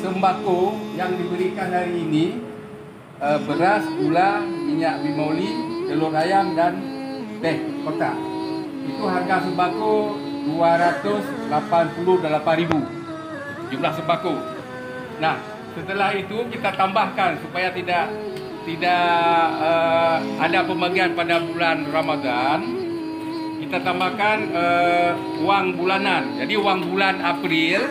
Sembako yang diberikan hari ini beras, gula, minyak bima oli, telur ayam dan teh kotak. Itu harga sembako 288.000 jumlah sembako. Nah, setelah itu kita tambahkan supaya tidak ada pembagian pada bulan Ramadan. Kita tambahkan uang bulanan. Jadi uang bulan April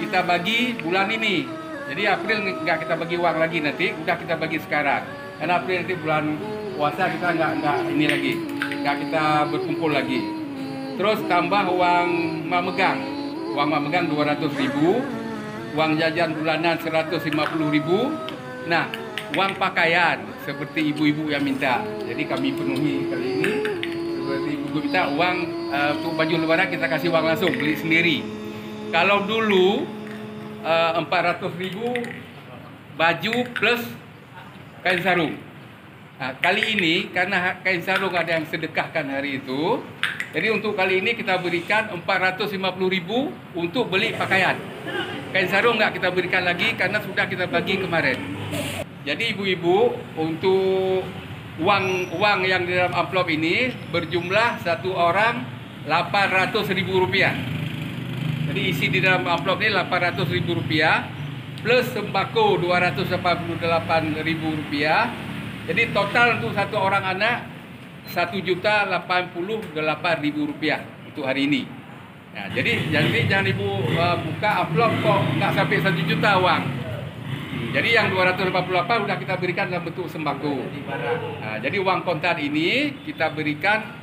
kita bagi bulan ini. Jadi April nggak kita bagi uang lagi nanti, udah kita bagi sekarang. Karena April nanti bulan puasa kita nggak ini lagi, nggak kita berkumpul lagi. Terus tambah uang mamegang. Uang mamegang 200.000, uang jajan bulanan 150.000. Nah, uang pakaian seperti ibu-ibu yang minta. Jadi kami penuhi kali ini. Seperti ibu minta uang untuk baju lebaran kita kasih uang langsung, beli sendiri. Kalau dulu 400.000 baju plus kain sarung. Nah, kali ini karena kain sarung ada yang sedekahkan hari itu, jadi untuk kali ini kita berikan 450.000 untuk beli pakaian. Kain sarung nggak kita berikan lagi karena sudah kita bagi kemarin. Jadi ibu-ibu, untuk uang yang di dalam amplop ini berjumlah satu orang Rp800.000. Jadi isi di dalam amplop ini Rp800.000 plus sembako Rp288.000. Jadi total untuk satu orang anak Rp1.088.000 untuk hari ini. Nah, jadi jangan ibu buka amplop kok nggak sampai 1 juta uang. Jadi yang 288 sudah kita berikan dalam bentuk sembako. Nah, jadi uang kontan ini kita berikan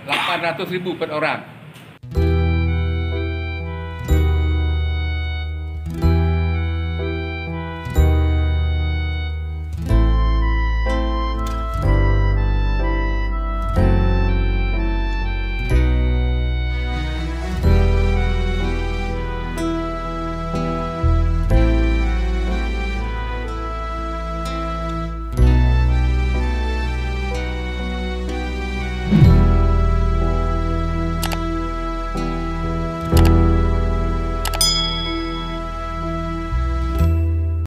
800.000 per orang.